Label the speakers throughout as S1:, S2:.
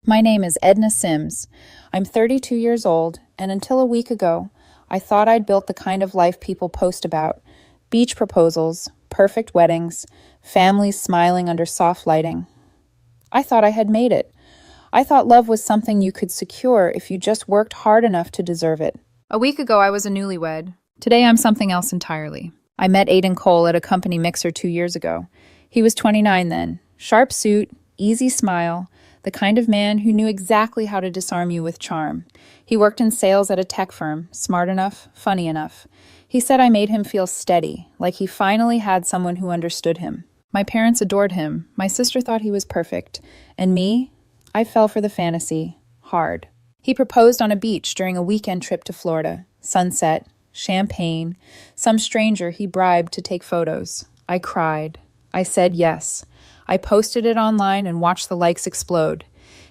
S1: My name is Edna Sims. I'm 32 years old, and until a week ago, I thought I'd built the kind of life people post about: beach proposals, perfect weddings, families smiling under soft lighting. I thought I had made it. I thought love was something you could secure if you just worked hard enough to deserve it. A week ago, I was a newlywed. Today, I'm something else entirely. I met Aiden Cole at a company mixer 2 years ago. He was 29 then. Sharp suit, easy smile, the kind of man who knew exactly how to disarm you with charm. He worked in sales at a tech firm, smart enough, funny enough. He said I made him feel steady, like he finally had someone who understood him. My parents adored him. My sister thought he was perfect. And me? I fell for the fantasy. Hard. He proposed on a beach during a weekend trip to Florida. Sunset, champagne, some stranger he bribed to take photos. I cried. I said yes. I posted it online and watched the likes explode.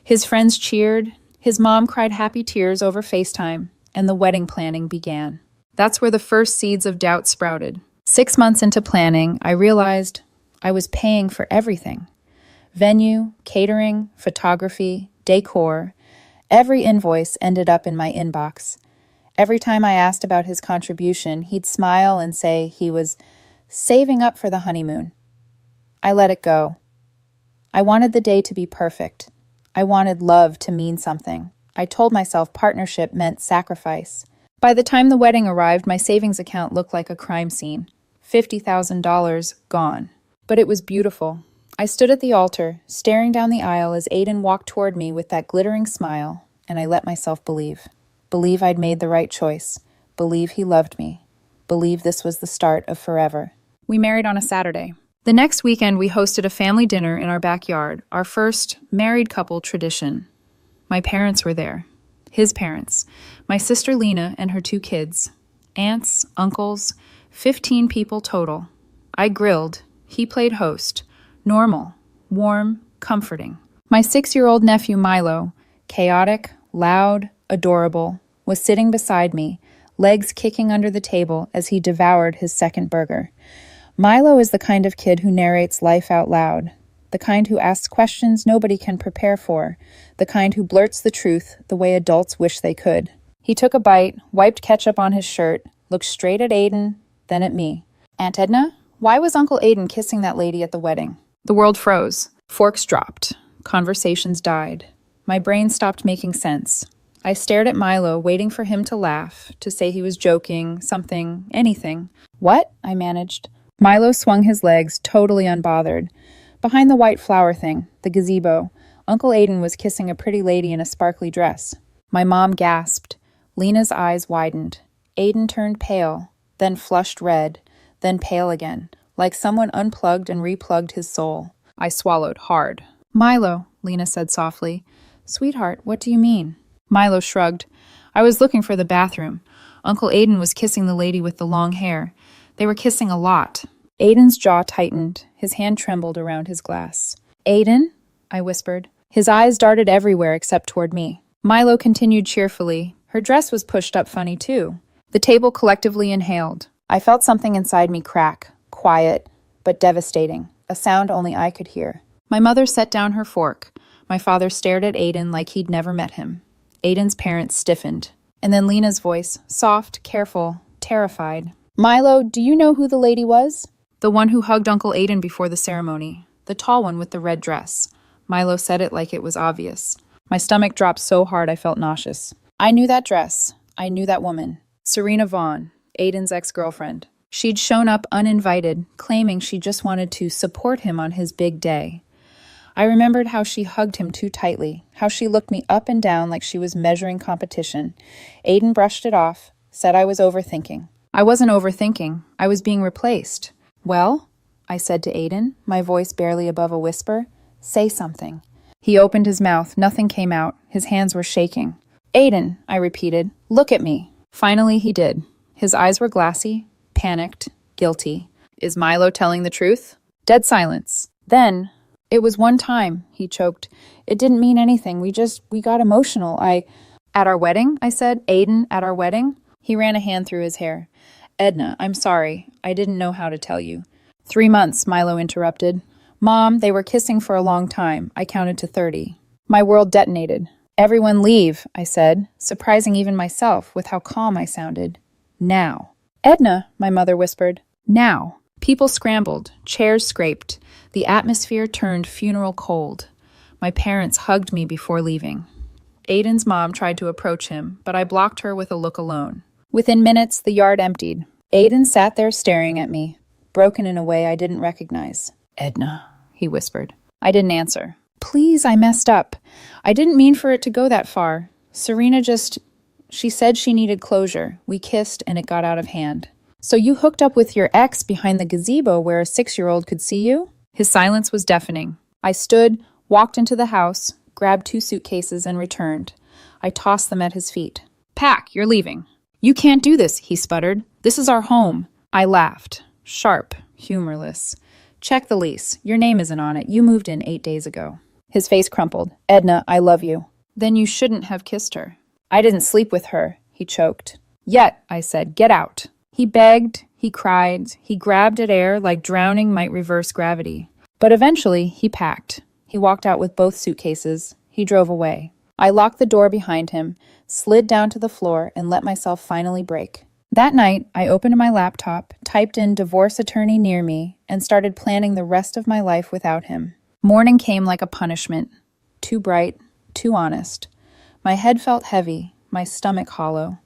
S1: His friends cheered. His mom cried happy tears over FaceTime, and the wedding planning began. That's where the first seeds of doubt sprouted. 6 months into planning, I realized I was paying for everything. Venue, catering, photography, decor. Every invoice ended up in my inbox. Every time I asked about his contribution, he'd smile and say he was saving up for the honeymoon. I let it go. I wanted the day to be perfect. I wanted love to mean something. I told myself partnership meant sacrifice. By the time the wedding arrived, my savings account looked like a crime scene. $50,000 gone. But it was beautiful. I stood at the altar, staring down the aisle as Aiden walked toward me with that glittering smile, and I let myself believe. Believe I'd made the right choice. Believe he loved me. Believe this was the start of forever. We married on a Saturday. The next weekend, we hosted a family dinner in our backyard, our first married couple tradition. My parents were there. His parents. My sister Lena and her 2 kids. Aunts, uncles, 15 people total. I grilled. He played host. Normal, warm, comforting. My 6-year-old nephew Milo, chaotic, loud, adorable, was sitting beside me, legs kicking under the table as he devoured his second burger. Milo is the kind of kid who narrates life out loud, the kind who asks questions nobody can prepare for, the kind who blurts the truth the way adults wish they could. He took a bite, wiped ketchup on his shirt, looked straight at Aiden, then at me. Aunt Edna, why was Uncle Aiden kissing that lady at the wedding? The world froze. Forks dropped. Conversations died. My brain stopped making sense. I stared at Milo, waiting for him to laugh, to say he was joking, something, anything. What? I managed. Milo swung his legs, totally unbothered. Behind the white flower thing, the gazebo, Uncle Aiden was kissing a pretty lady in a sparkly dress. My mom gasped. Lena's eyes widened. Aiden turned pale, then flushed red, then pale again, like someone unplugged and replugged his soul. I swallowed hard. Milo, Lena said softly. Sweetheart, what do you mean? Milo shrugged. I was looking for the bathroom. Uncle Aiden was kissing the lady with the long hair. They were kissing a lot. Aiden's jaw tightened. His hand trembled around his glass. Aiden? I whispered. His eyes darted everywhere except toward me. Milo continued cheerfully. Her dress was pushed up funny too. The table collectively inhaled. I felt something inside me crack. Quiet, but devastating. A sound only I could hear. My mother set down her fork. My father stared at Aiden like he'd never met him. Aiden's parents stiffened. And then Lena's voice, soft, careful, terrified. Milo, do you know who the lady was? The one who hugged Uncle Aiden before the ceremony. The tall one with the red dress. Milo said it like it was obvious. My stomach dropped so hard I felt nauseous. I knew that dress. I knew that woman. Serena Vaughn, Aiden's ex-girlfriend. She'd shown up uninvited, claiming she just wanted to support him on his big day. I remembered how she hugged him too tightly, how she looked me up and down like she was measuring competition. Aiden brushed it off, said I was overthinking. I wasn't overthinking. I was being replaced. Well, I said to Aiden, my voice barely above a whisper, say something. He opened his mouth. Nothing came out. His hands were shaking. Aiden, I repeated, look at me. Finally, he did. His eyes were glassy, panicked, guilty. Is Milo telling the truth? Dead silence. Then, it was one time, he choked. It didn't mean anything. We got emotional. At our wedding, I said. Aiden, at our wedding? He ran a hand through his hair. Edna, I'm sorry. I didn't know how to tell you. 3 months, Milo interrupted. Mom, they were kissing for a long time. I counted to 30. My world detonated. Everyone leave, I said, surprising even myself with how calm I sounded. Now. Edna, my mother whispered. Now. People scrambled, chairs scraped. The atmosphere turned funeral cold. My parents hugged me before leaving. Aiden's mom tried to approach him, but I blocked her with a look alone. Within minutes, the yard emptied. Aiden sat there staring at me, broken in a way I didn't recognize. Edna, he whispered. I didn't answer. Please, I messed up. I didn't mean for it to go that far. Serena she said she needed closure. We kissed and it got out of hand. So you hooked up with your ex behind the gazebo where a 6-year-old could see you? His silence was deafening. I stood, walked into the house, grabbed 2 suitcases and returned. I tossed them at his feet. Pack, you're leaving. You can't do this, he sputtered. This is our home. I laughed. Sharp, humorless. Check the lease. Your name isn't on it. You moved in 8 days ago. His face crumpled. Edna, I love you. Then you shouldn't have kissed her. I didn't sleep with her, he choked. Yet, I said, get out. He begged, he cried, he grabbed at air like drowning might reverse gravity. But eventually, he packed. He walked out with both suitcases. He drove away. I locked the door behind him, slid down to the floor, and let myself finally break. That night, I opened my laptop, typed in divorce attorney near me, and started planning the rest of my life without him. Morning came like a punishment. Too bright, too honest. My head felt heavy, my stomach hollow.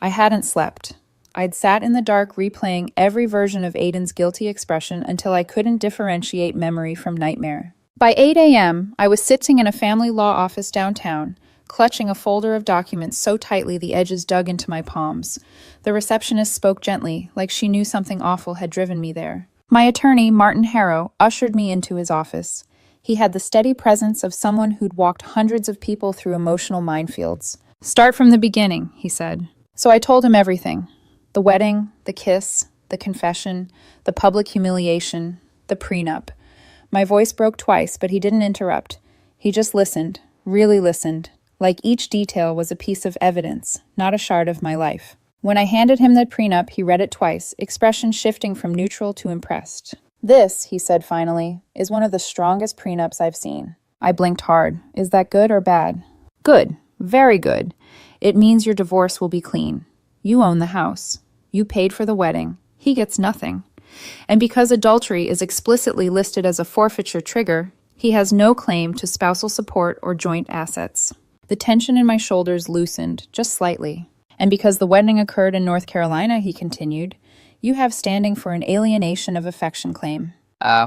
S1: I hadn't slept. I'd sat in the dark replaying every version of Aiden's guilty expression until I couldn't differentiate memory from nightmare. By 8 a.m., I was sitting in a family law office downtown, clutching a folder of documents so tightly the edges dug into my palms. The receptionist spoke gently, like she knew something awful had driven me there. My attorney, Martin Harrow, ushered me into his office. He had the steady presence of someone who'd walked hundreds of people through emotional minefields. Start from the beginning, he said. So I told him everything. The wedding, the kiss, the confession, the public humiliation, the prenup. My voice broke twice, but he didn't interrupt. He just listened, really listened, like each detail was a piece of evidence, not a shard of my life. When I handed him the prenup, he read it twice, expression shifting from neutral to impressed. This, he said finally, is one of the strongest prenups I've seen. I blinked hard. Is that good or bad? Good. Very good. It means your divorce will be clean. You own the house. You paid for the wedding. He gets nothing. And because adultery is explicitly listed as a forfeiture trigger, he has no claim to spousal support or joint assets. The tension in my shoulders loosened, just slightly. And because the wedding occurred in North Carolina, he continued, you have standing for an alienation of affection claim.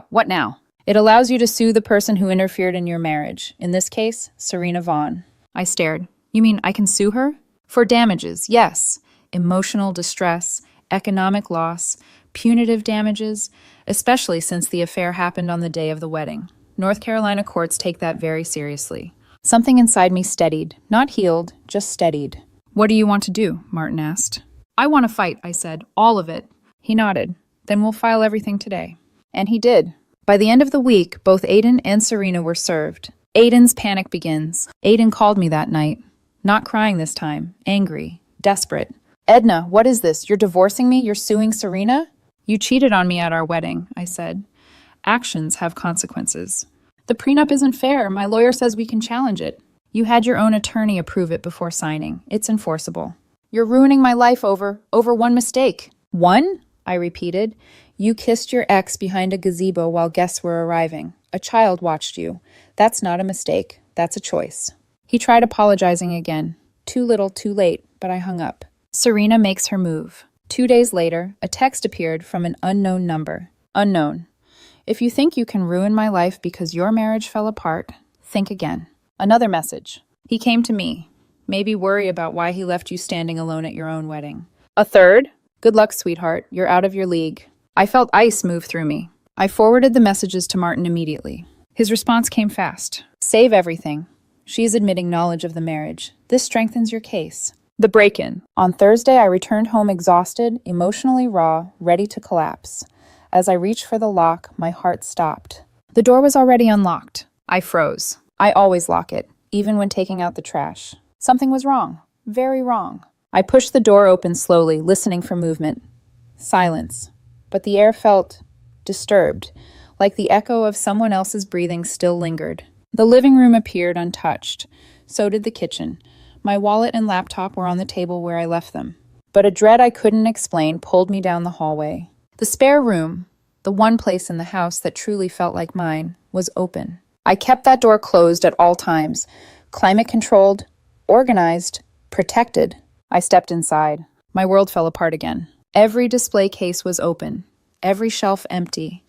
S1: What now? It allows you to sue the person who interfered in your marriage. In this case, Serena Vaughn. I stared. You mean I can sue her? For damages, yes. Emotional distress, economic loss, punitive damages, especially since the affair happened on the day of the wedding. North Carolina courts take that very seriously. Something inside me steadied, not healed, just steadied. What do you want to do? Martin asked. I want to fight, I said, all of it. He nodded. Then we'll file everything today. And he did. By the end of the week, both Aiden and Serena were served. Aiden's panic begins. Aiden called me that night. Not crying this time, angry, desperate. Edna, what is this? You're divorcing me? You're suing Serena? You cheated on me at our wedding, I said. Actions have consequences. The prenup isn't fair. My lawyer says we can challenge it. You had your own attorney approve it before signing. It's enforceable. You're ruining my life over one mistake. One? I repeated. You kissed your ex behind a gazebo while guests were arriving. A child watched you. That's not a mistake. That's a choice. He tried apologizing again. Too little, too late, but I hung up. Serena makes her move. 2 days later, a text appeared from an unknown number. Unknown. If you think you can ruin my life because your marriage fell apart, think again. Another message. He came to me. Maybe worry about why he left you standing alone at your own wedding. A third. Good luck, sweetheart. You're out of your league. I felt ice move through me. I forwarded the messages to Martin immediately. His response came fast. Save everything. She's admitting knowledge of the marriage. This strengthens your case. The break-in. On Thursday, I returned home exhausted, emotionally raw, ready to collapse. As I reached for the lock, my heart stopped. The door was already unlocked. I froze. I always lock it, even when taking out the trash. Something was wrong. Very wrong. I pushed the door open slowly, listening for movement. Silence. But the air felt disturbed, like the echo of someone else's breathing still lingered. The living room appeared untouched. So did the kitchen. My wallet and laptop were on the table where I left them. But a dread I couldn't explain pulled me down the hallway. The spare room, the one place in the house that truly felt like mine, was open. I kept that door closed at all times, climate-controlled, organized, protected. I stepped inside. My world fell apart again. Every display case was open, every shelf empty.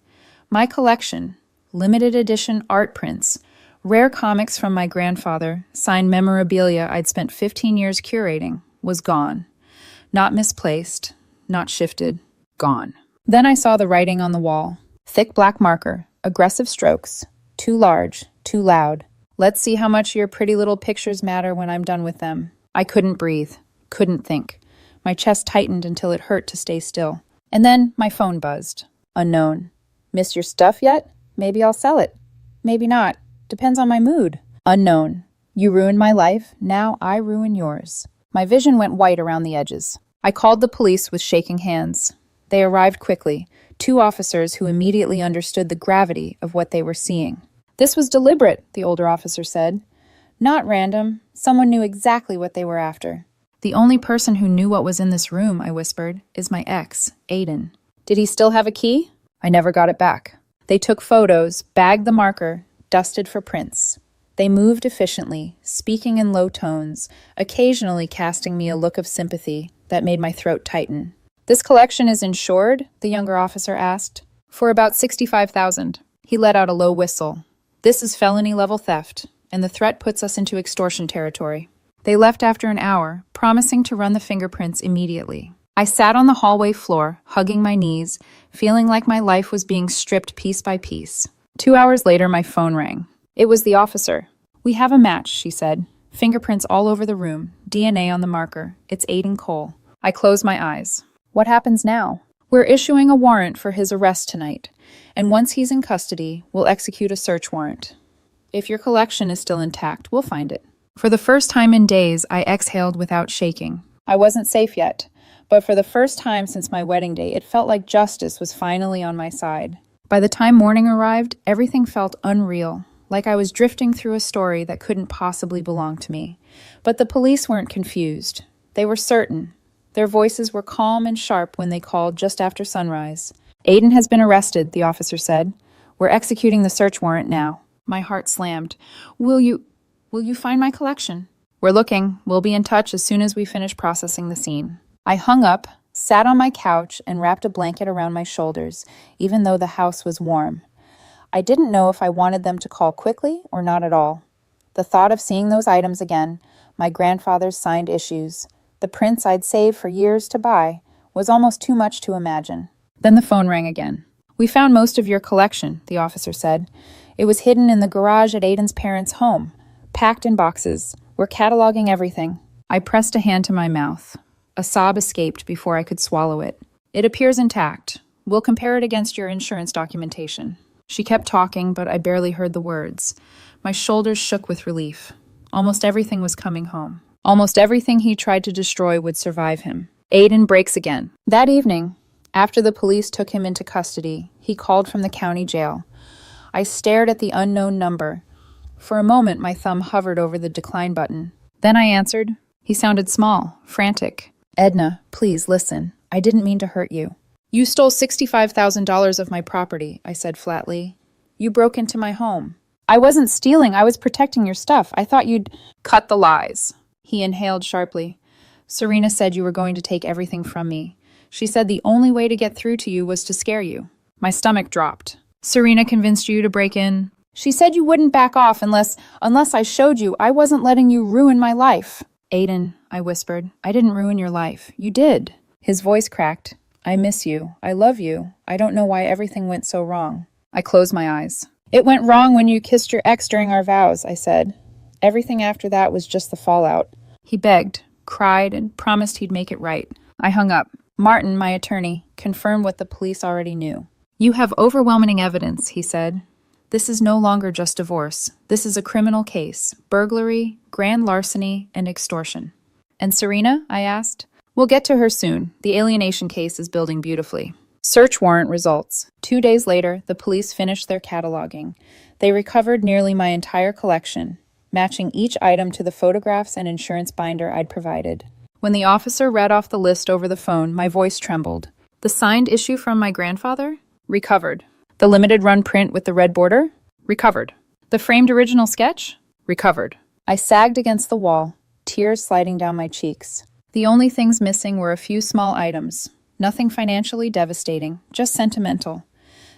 S1: My collection, limited edition art prints, rare comics from my grandfather, signed memorabilia I'd spent 15 years curating, was gone. Not misplaced, not shifted, gone. Then I saw the writing on the wall. Thick black marker, aggressive strokes, too large, too loud. Let's see how much your pretty little pictures matter when I'm done with them. I couldn't breathe, couldn't think. My chest tightened until it hurt to stay still. And then my phone buzzed. Unknown. Miss your stuff yet? Maybe I'll sell it. Maybe not. Depends on my mood. Unknown. You ruined my life, now I ruin yours. My vision went white around the edges. I called the police with shaking hands. They arrived quickly, 2 officers who immediately understood the gravity of what they were seeing. This was deliberate, the older officer said. Not random. Someone knew exactly what they were after. The only person who knew what was in this room, I whispered, is my ex, Aiden. Did he still have a key? I never got it back. They took photos, bagged the marker, dusted for prints. They moved efficiently, speaking in low tones, occasionally casting me a look of sympathy that made my throat tighten. This collection is insured? The younger officer asked. For about $65,000. He let out a low whistle. This is felony-level theft, and the threat puts us into extortion territory. They left after an hour, promising to run the fingerprints immediately. I sat on the hallway floor, hugging my knees, feeling like my life was being stripped piece by piece. 2 hours later, my phone rang. It was the officer. We have a match, she said. Fingerprints all over the room, DNA on the marker. It's Aiden Cole. I closed my eyes. What happens now? We're issuing a warrant for his arrest tonight, and once he's in custody, we'll execute a search warrant. If your collection is still intact, we'll find it. For the first time in days, I exhaled without shaking. I wasn't safe yet, but for the first time since my wedding day, it felt like justice was finally on my side. By the time morning arrived, everything felt unreal, like I was drifting through a story that couldn't possibly belong to me. But the police weren't confused. They were certain. Their voices were calm and sharp when they called just after sunrise. Aiden has been arrested, the officer said. We're executing the search warrant now. My heart slammed. Will you find my collection? We're looking. We'll be in touch as soon as we finish processing the scene. I hung up, sat on my couch, and wrapped a blanket around my shoulders, even though the house was warm. I didn't know if I wanted them to call quickly or not at all. The thought of seeing those items again, my grandfather's signed issues, the prints I'd saved for years to buy, was almost too much to imagine. Then the phone rang again. We found most of your collection, the officer said. It was hidden in the garage at Aiden's parents' home, packed in boxes. We're cataloging everything. I pressed a hand to my mouth. A sob escaped before I could swallow it. It appears intact. We'll compare it against your insurance documentation. She kept talking, but I barely heard the words. My shoulders shook with relief. Almost everything was coming home. Almost everything he tried to destroy would survive him. Aiden breaks again. That evening, after the police took him into custody, he called from the county jail. I stared at the unknown number. For a moment, my thumb hovered over the decline button. Then I answered. He sounded small, frantic. Edna, please listen. I didn't mean to hurt you. You stole $65,000 of my property, I said flatly. You broke into my home. I wasn't stealing. I was protecting your stuff. I thought you'd... Cut the lies. He inhaled sharply. Serena said you were going to take everything from me. She said the only way to get through to you was to scare you. My stomach dropped. Serena convinced you to break in? She said you wouldn't back off unless I showed you I wasn't letting you ruin my life. Aiden, I whispered, I didn't ruin your life. You did. His voice cracked. I miss you. I love you. I don't know why everything went so wrong. I closed my eyes. It went wrong when you kissed your ex during our vows, I said. Everything after that was just the fallout. He begged, cried, and promised he'd make it right. I hung up. Martin, my attorney, confirmed what the police already knew. You have overwhelming evidence, he said. This is no longer just divorce. This is a criminal case. Burglary, grand larceny, and extortion. And Serena? I asked. We'll get to her soon. The alienation case is building beautifully. Search warrant results. 2 days later, the police finished their cataloging. They recovered nearly my entire collection, matching each item to the photographs and insurance binder I'd provided. When the officer read off the list over the phone, my voice trembled. The signed issue from my grandfather? Recovered. The limited run print with the red border? Recovered. The framed original sketch? Recovered. I sagged against the wall, tears sliding down my cheeks. The only things missing were a few small items. Nothing financially devastating, just sentimental.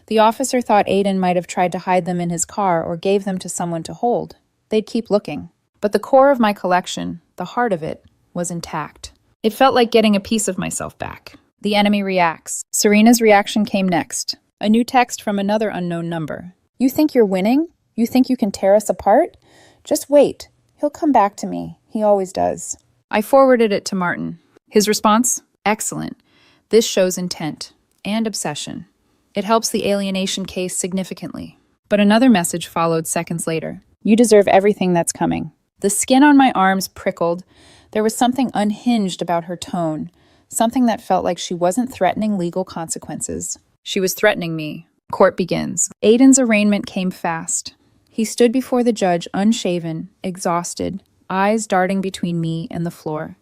S1: The officer thought Aiden might have tried to hide them in his car or gave them to someone to hold. They'd keep looking. But the core of my collection, the heart of it, was intact. It felt like getting a piece of myself back. The enemy reacts. Serena's reaction came next. A new text from another unknown number. You think you're winning? You think you can tear us apart? Just wait. He'll come back to me. He always does. I forwarded it to Martin. His response? Excellent. This shows intent and obsession. It helps the alienation case significantly. But another message followed seconds later. You deserve everything that's coming. The skin on my arms prickled. There was something unhinged about her tone, something that felt like she wasn't threatening legal consequences. She was threatening me. Court begins. Aiden's arraignment came fast. He stood before the judge unshaven, exhausted, eyes darting between me and the floor.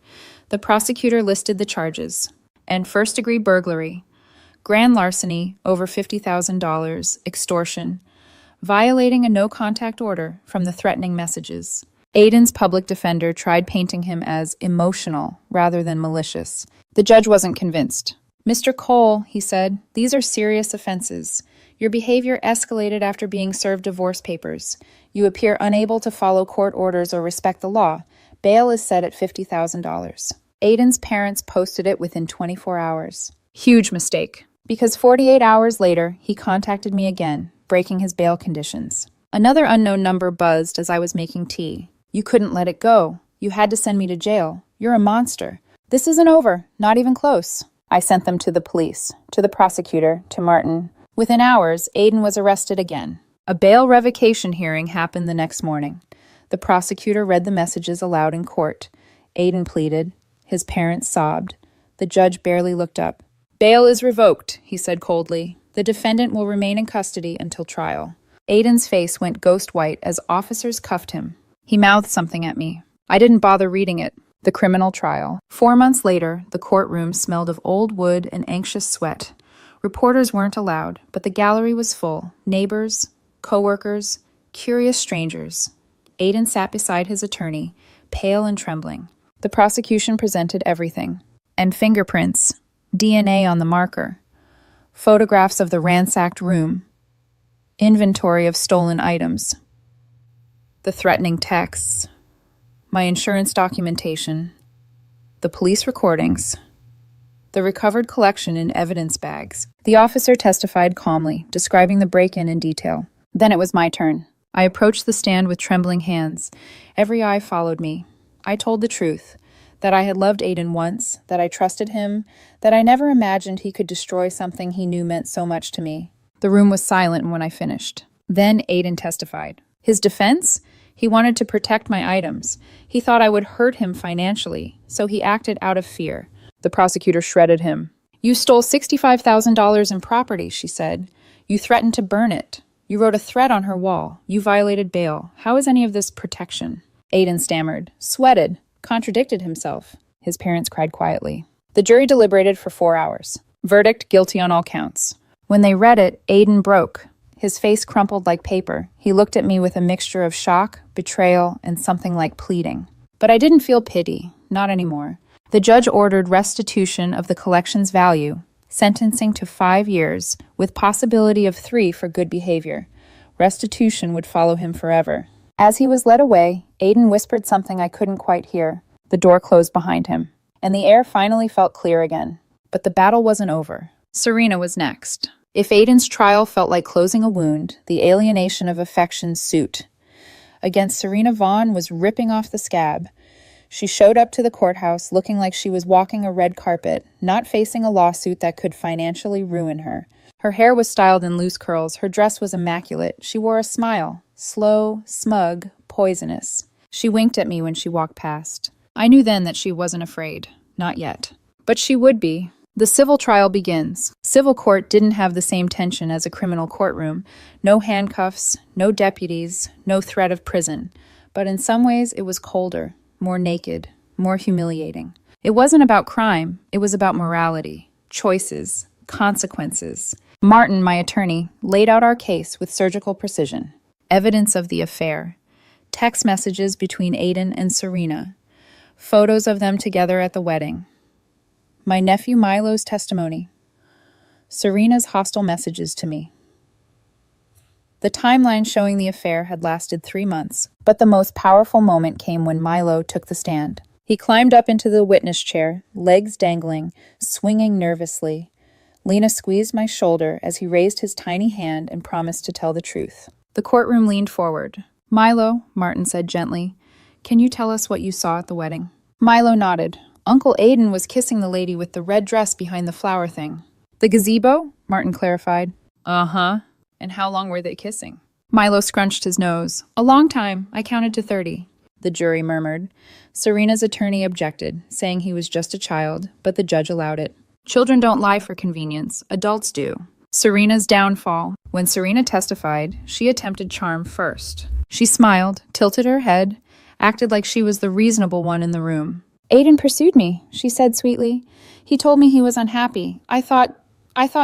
S1: The prosecutor listed the charges. And first-degree burglary, grand larceny over $50,000, extortion, violating a no-contact order from the threatening messages. Aiden's public defender tried painting him as emotional rather than malicious. The judge wasn't convinced. Mr. Cole, he said, these are serious offenses. Your behavior escalated after being served divorce papers. You appear unable to follow court orders or respect the law. Bail is set at $50,000. Aiden's parents posted it within 24 hours. Huge mistake. Because 48 hours later, he contacted me again, breaking his bail conditions. Another unknown number buzzed as I was making tea. You couldn't let it go. You had to send me to jail. You're a monster. This isn't over. Not even close. I sent them to the police, to the prosecutor, to Martin. Within hours, Aiden was arrested again. A bail revocation hearing happened the next morning. The prosecutor read the messages aloud in court. Aiden pleaded. His parents sobbed. The judge barely looked up. Bail is revoked, he said coldly. The defendant will remain in custody until trial. Aiden's face went ghost white as officers cuffed him. He mouthed something at me. I didn't bother reading it. The criminal trial. 4 months later, the courtroom smelled of old wood and anxious sweat. Reporters weren't allowed, but the gallery was full. Neighbors, co-workers, curious strangers. Aiden sat beside his attorney, pale and trembling. The prosecution presented everything. And fingerprints, DNA on the marker, photographs of the ransacked room, inventory of stolen items, the threatening texts, my insurance documentation, the police recordings, the recovered collection in evidence bags. The officer testified calmly, describing the break-in in detail. Then it was my turn. I approached the stand with trembling hands. Every eye followed me. I told the truth, that I had loved Aiden once, that I trusted him, that I never imagined he could destroy something he knew meant so much to me. The room was silent when I finished. Then Aiden testified. His defense? He wanted to protect my items. He thought I would hurt him financially, so he acted out of fear. The prosecutor shredded him. You stole $65,000 in property, she said. You threatened to burn it. You wrote a threat on her wall. You violated bail. How is any of this protection? Aiden stammered, sweated, contradicted himself. His parents cried quietly. The jury deliberated for 4 hours. Verdict, guilty on all counts. When they read it, Aiden broke. His face crumpled like paper. He looked at me with a mixture of shock, betrayal, and something like pleading. But I didn't feel pity, not anymore. The judge ordered restitution of the collection's value, sentencing to 5 years, with possibility of 3 for good behavior. Restitution would follow him forever. As he was led away, Aiden whispered something I couldn't quite hear. The door closed behind him, and the air finally felt clear again. But the battle wasn't over. Serena was next. If Aiden's trial felt like closing a wound, the alienation of affection suit against Serena Vaughn was ripping off the scab. She showed up to the courthouse looking like she was walking a red carpet, not facing a lawsuit that could financially ruin her. Her hair was styled in loose curls. Her dress was immaculate. She wore a smile, slow, smug, poisonous. She winked at me when she walked past. I knew then that she wasn't afraid. Not yet. But she would be. The civil trial begins. Civil court didn't have the same tension as a criminal courtroom. No handcuffs, no deputies, no threat of prison. But in some ways, it was colder, more naked, more humiliating. It wasn't about crime, it was about morality, choices, consequences. Martin, my attorney, laid out our case with surgical precision. Evidence of the affair. Text messages between Aiden and Serena. Photos of them together at the wedding. My nephew Milo's testimony. Serena's hostile messages to me. The timeline showing the affair had lasted 3 months, but the most powerful moment came when Milo took the stand. He climbed up into the witness chair, legs dangling, swinging nervously. Lena squeezed my shoulder as he raised his tiny hand and promised to tell the truth. The courtroom leaned forward. Milo, Martin said gently, can you tell us what you saw at the wedding? Milo nodded. Uncle Aiden was kissing the lady with the red dress behind the flower thing. The gazebo? Martin clarified. Uh-huh. And how long were they kissing? Milo scrunched his nose. A long time. I counted to 30. The jury murmured. Serena's attorney objected, saying he was just a child, but the judge allowed it. Children don't lie for convenience. Adults do. Serena's downfall. When Serena testified, she attempted charm first. She smiled, tilted her head, acted like she was the reasonable one in the room. Aiden pursued me, she said sweetly. He told me he was unhappy. I thought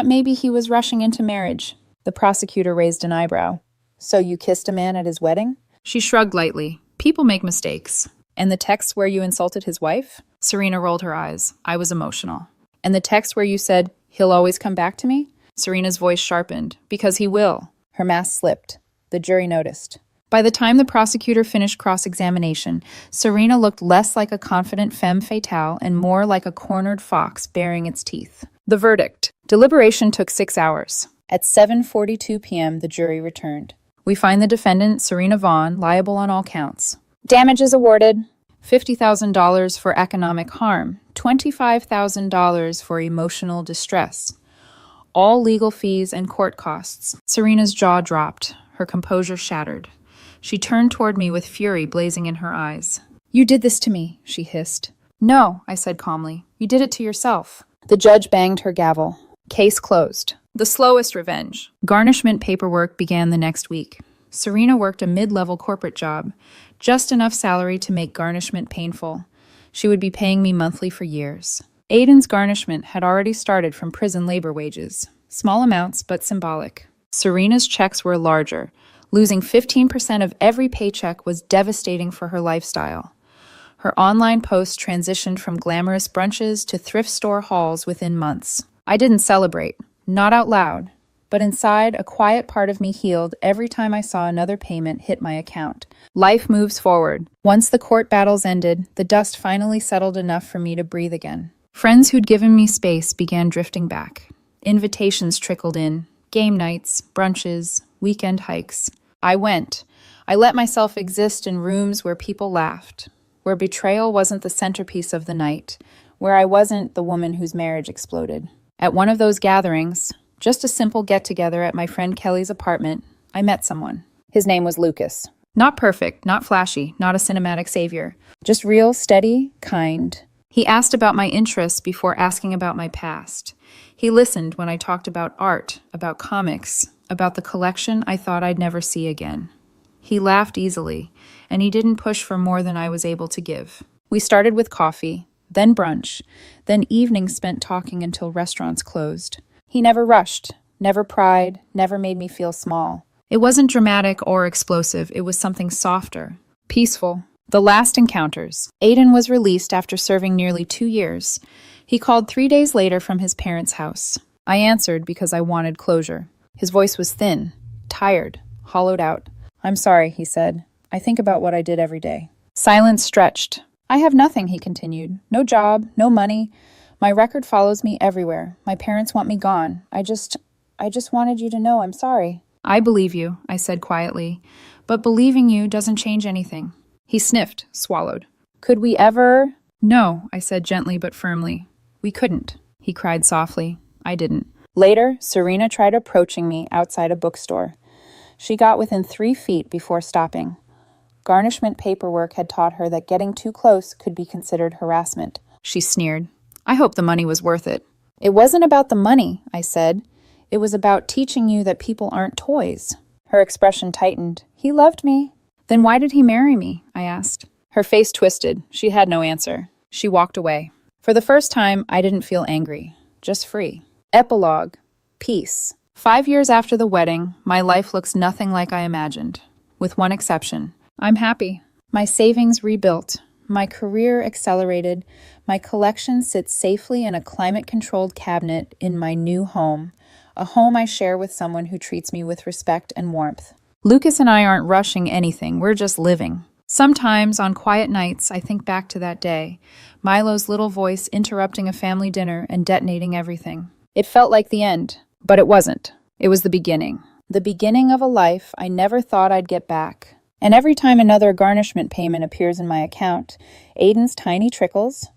S1: maybe he was rushing into marriage. The prosecutor raised an eyebrow. So you kissed a man at his wedding? She shrugged lightly. People make mistakes. And the text where you insulted his wife? Serena rolled her eyes. I was emotional. And the text where you said, he'll always come back to me? Serena's voice sharpened. Because he will. Her mask slipped. The jury noticed. By the time the prosecutor finished cross-examination, Serena looked less like a confident femme fatale and more like a cornered fox baring its teeth. The verdict. Deliberation took 6 hours. At 7:42 p.m., the jury returned. We find the defendant, Serena Vaughn, liable on all counts. Damages awarded. $50,000 for economic harm, $25,000 for emotional distress. All legal fees and court costs. Serena's jaw dropped, her composure shattered. She turned toward me with fury blazing in her eyes. You did this to me, she hissed. No, I said calmly. You did it to yourself. The judge banged her gavel. Case closed. The slowest revenge. Garnishment paperwork began the next week. Serena worked a mid-level corporate job, just enough salary to make garnishment painful. She would be paying me monthly for years. Aiden's garnishment had already started from prison labor wages. Small amounts, but symbolic. Serena's checks were larger. Losing 15% of every paycheck was devastating for her lifestyle. Her online posts transitioned from glamorous brunches to thrift store hauls within months. I didn't celebrate, not out loud, but inside, a quiet part of me healed every time I saw another payment hit my account. Life moves forward. Once the court battles ended, the dust finally settled enough for me to breathe again. Friends who'd given me space began drifting back. Invitations trickled in. Game nights, brunches, weekend hikes. I went. I let myself exist in rooms where people laughed, where betrayal wasn't the centerpiece of the night, where I wasn't the woman whose marriage exploded. At one of those gatherings, just a simple get-together at my friend Kelly's apartment, I met someone. His name was Lucas. Not perfect, not flashy, not a cinematic savior. Just real, steady, kind. He asked about my interests before asking about my past. He listened when I talked about art, about comics, about the collection I thought I'd never see again. He laughed easily, and he didn't push for more than I was able to give. We started with coffee, then brunch, then evenings spent talking until restaurants closed. He never rushed, never pried, never made me feel small. It wasn't dramatic or explosive, it was something softer, peaceful. The last encounters. Aiden was released after serving nearly 2 years. He called 3 days later from his parents' house. I answered because I wanted closure. His voice was thin, tired, hollowed out. I'm sorry, he said. I think about what I did every day. Silence stretched. I have nothing, he continued. No job, no money. My record follows me everywhere. My parents want me gone. I just wanted you to know I'm sorry. I believe you, I said quietly. But believing you doesn't change anything. He sniffed, swallowed. Could we ever? No, I said gently but firmly. We couldn't, he cried softly. I didn't. Later, Serena tried approaching me outside a bookstore. She got within 3 feet before stopping. Garnishment paperwork had taught her that getting too close could be considered harassment. She sneered. I hope the money was worth it. It wasn't about the money, I said. It was about teaching you that people aren't toys. Her expression tightened. He loved me. Then why did he marry me? I asked. Her face twisted. She had no answer. She walked away. For the first time, I didn't feel angry, just free. Epilogue. Peace. 5 years after the wedding, my life looks nothing like I imagined. With one exception. I'm happy. My savings rebuilt. My career accelerated. My collection sits safely in a climate-controlled cabinet in my new home, a home I share with someone who treats me with respect and warmth. Lucas and I aren't rushing anything, we're just living. Sometimes, on quiet nights, I think back to that day, Milo's little voice interrupting a family dinner and detonating everything. It felt like the end, but it wasn't. It was the beginning. The beginning of a life I never thought I'd get back. And every time another garnishment payment appears in my account, Aiden's tiny trickles,